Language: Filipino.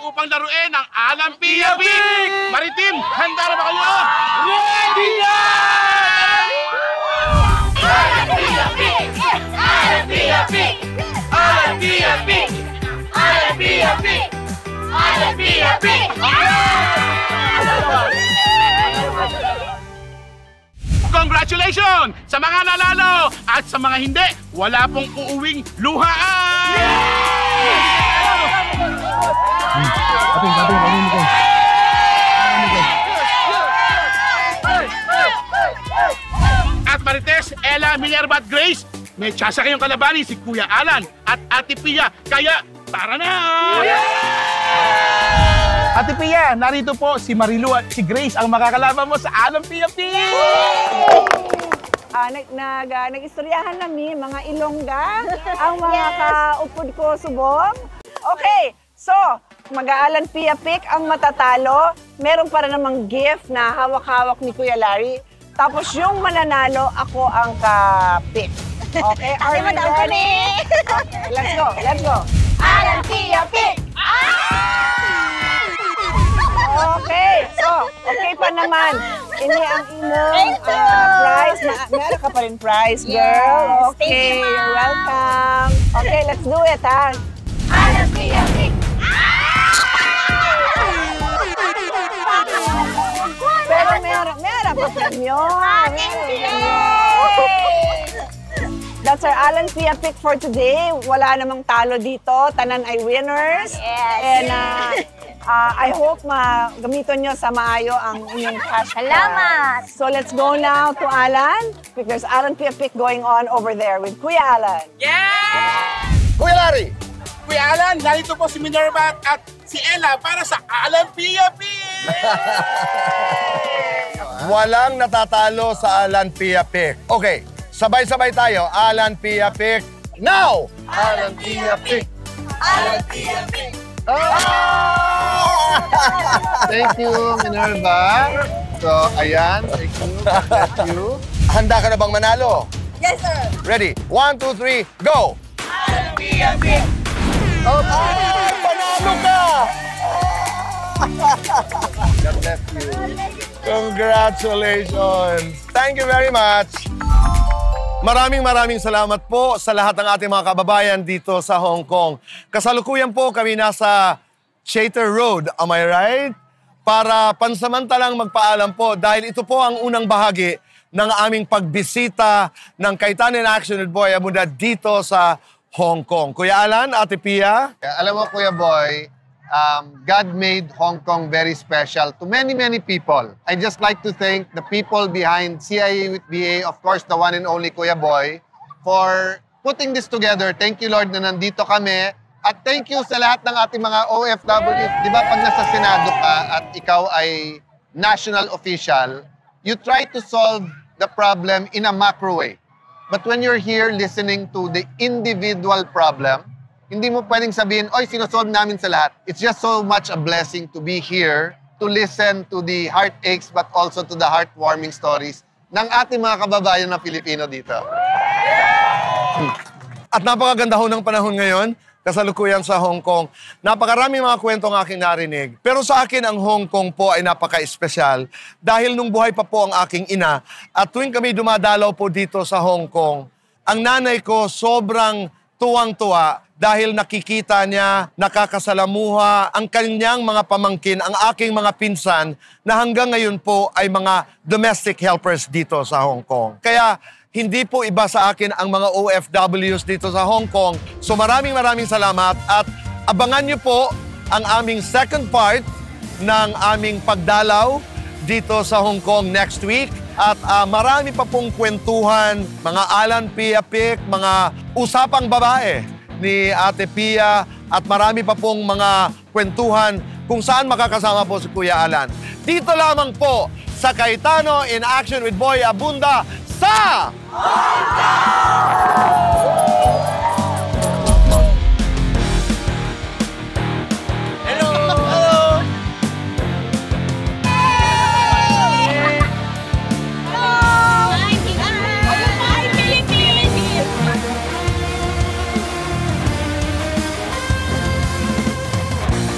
upang laruin ang Alan Pia Pick! Maritim, handa na ba kayo? Ready na! Alan Pia Pick! Alan Pia Pick! Alan Pia Pick! Alan Pia Pick! Alan Pia Pick! Congratulations sa mga nanalo at sa mga hindi, wala pong uuwing luhaan! At Marites, Ella, Minerva at Grace, may tiyasa kayong kalabanin si Kuya Alan at Ate Pia, kaya tara na! Ate Pia, narito po si Marilu at si Grace ang makakalaban mo sa Alan Pia Pick! Nag-istoryahan namin mga Ilongga, ang mga kaupod ko subong. Okay, so mag-Alan Pia Pick ang matatalo. Meron para namang gift na hawak-hawak ni Kuya Larry. Tapos yung mananalo, ako ang ka-pick. Okay, are you ready? Okay, let's go, let's go. Alan Pia Pick! Okay, so, okay pa naman. Ini ang imong prize. Meron ka pa rin prize, girl. Yes, Okay, thank you, Ma'am. you're welcome. Okay, let's do it, ha? Alan Pia Pick! Pero meron pa premyo. That's our Alan Pia Pick for today. Wala namang talo dito. Tanan ay winners. Yes. And I hope gamiton nyo sa maayo ang inyong cash. Salamat. So let's go now to Alan. Because Alan Pia Pick going on over there with Kuya Alan. Kuya Larry, Kuya Alan, narito po si Minerva at si Ella para sa Alan Pia Pick! Walang natatalo sa Alan Pia Pick. Okay, sabay-sabay tayo. Alan Pia Pick now! Alan Pia Pick! Alan Pia Pick! Thank you, Minerva. So, ayan. Thank you. Bless you. Handa ka na bang manalo? Yes, sir! Ready? 1, 2, 3, go! Alan Pia Pick! Okay, panalo ka! God bless you. Congratulations! Thank you very much! Maraming salamat po sa lahat ng ating mga kababayan dito sa Hong Kong. Kasalukuyan po kami nasa Chater Road, am I right? Para pansamantalang magpaalam po dahil ito po ang unang bahagi ng aming pagbisita ng Kaitan in Action with Boy Abunda dito sa Hong Kong. Kuya Alan, Ate Pia? Alam mo, Kuya Boy, God made Hong Kong very special to many people. I just like to thank the people behind CIA with BA, of course, the one and only Kuya Boy, for putting this together. Thank you, Lord, na nandito kami. At thank you sa lahat ng ating mga OFWs. Di ba pag nasa Senado ka at ikaw ay national official, you try to solve the problem in a macro way. But when you're here listening to the individual problem, hindi mo pwedeng sabihin, oy, sinosolve namin sa lahat. It's just so much a blessing to be here to listen to the heartaches but also to the heartwarming stories ng ating mga kababayan na Pilipino dito. At napakaganda ho ng panahon ngayon, kasalukuyan sa Hong Kong. Napakaraming mga kwento ang aking narinig. Pero sa akin, ang Hong Kong po ay napaka-espesyal dahil nung buhay pa po ang aking ina at tuwing kami dumadalaw po dito sa Hong Kong, ang nanay ko sobrang tuwang-tuwa dahil nakikita niya, nakakasalamuha ang kanyang mga pamangkin, ang aking mga pinsan na hanggang ngayon po ay mga domestic helpers dito sa Hong Kong. Kaya hindi po iba sa akin ang mga OFWs dito sa Hong Kong. So maraming salamat at abangan niyo po ang aming second part ng aming pagdalaw dito sa Hong Kong next week. At marami pa pong kwentuhan, mga Alan Pia Pick, mga usapang babae ni Ate Pia at marami pa pong mga kwentuhan kung saan makakasama po si Kuya Alan. Dito lamang po sa Cayetano in Action with Boy Abunda sa Hong Kong!